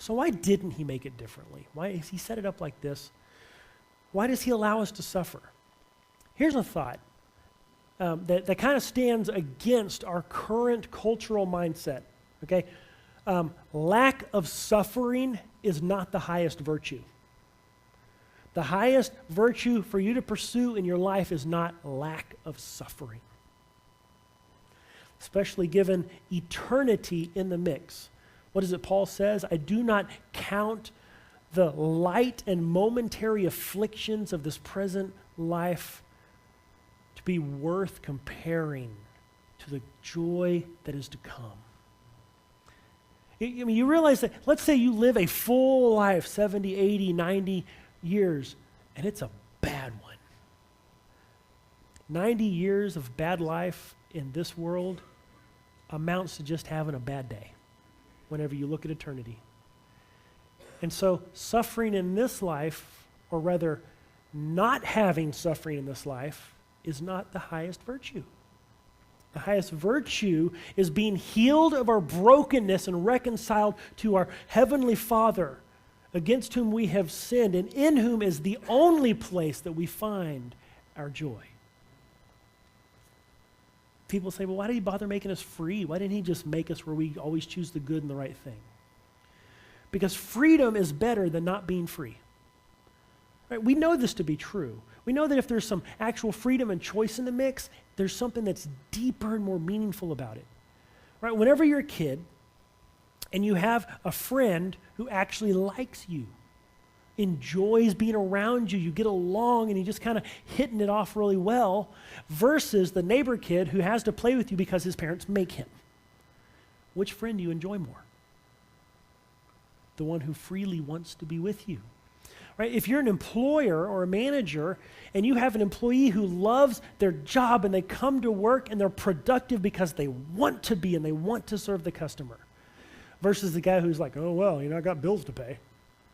So why didn't he make it differently? Why has he set it up like this? Why does he allow us to suffer? Here's a thought that kind of stands against our current cultural mindset, okay? Lack of suffering is not the highest virtue. The highest virtue for you to pursue in your life is not lack of suffering, especially given eternity in the mix. What is it Paul says? I do not count the light and momentary afflictions of this present life to be worth comparing to the joy that is to come. I mean, you realize that, let's say you live a full life, 70, 80, 90 years, and it's a bad one. 90 years of bad life in this world amounts to just having a bad day whenever you look at eternity. And so suffering in this life, or rather not having suffering in this life, is not the highest virtue. The highest virtue is being healed of our brokenness and reconciled to our Heavenly Father, against whom we have sinned, and in whom is the only place that we find our joy. People say, well, why did he bother making us free? Why didn't he just make us where we always choose the good and the right thing? Because freedom is better than not being free. Right? We know this to be true. We know that if there's some actual freedom and choice in the mix, there's something that's deeper and more meaningful about it. Right? Whenever you're a kid and you have a friend who actually likes you, enjoys being around you, you get along and you just kind of hitting it off really well, versus the neighbor kid who has to play with you because his parents make him. Which friend do you enjoy more? The one who freely wants to be with you. Right? If you're an employer or a manager and you have an employee who loves their job and they come to work and they're productive because they want to be and they want to serve the customer, versus the guy who's like, oh, well, I got bills to pay.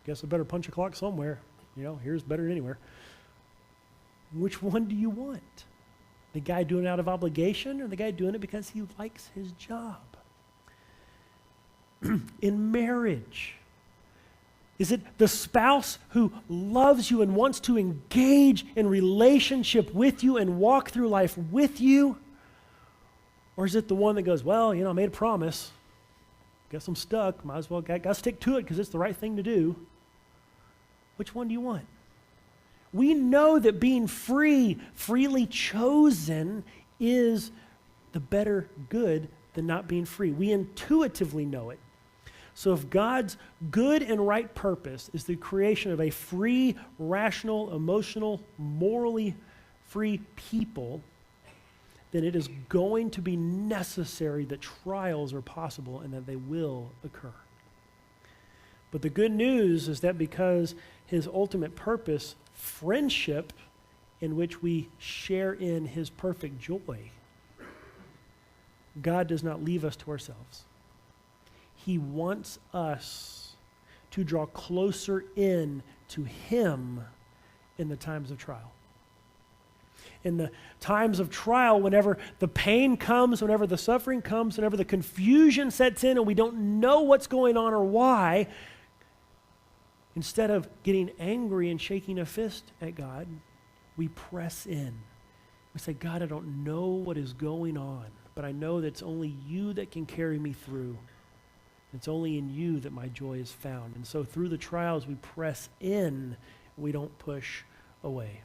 Guess I better punch a clock somewhere. Here's better than anywhere. Which one do you want? The guy doing it out of obligation, or the guy doing it because he likes his job? In marriage, is it the spouse who loves you and wants to engage in relationship with you and walk through life with you? Or is it the one that goes, well, I made a promise. Guess I'm stuck. Might as well got to stick to it because it's the right thing to do. Which one do you want? We know that being free, freely chosen, is the better good than not being free. We intuitively know it. So if God's good and right purpose is the creation of a free, rational, emotional, morally free people, then it is going to be necessary that trials are possible and that they will occur. But the good news is that because his ultimate purpose, friendship, in which we share in his perfect joy, God does not leave us to ourselves. He wants us to draw closer in to him in the times of trial. In the times of trial, whenever the pain comes, whenever the suffering comes, whenever the confusion sets in and we don't know what's going on or why, instead of getting angry and shaking a fist at God, we press in. We say, God, I don't know what is going on, but I know that it's only you that can carry me through. It's only in you that my joy is found. And so through the trials, we press in, we don't push away.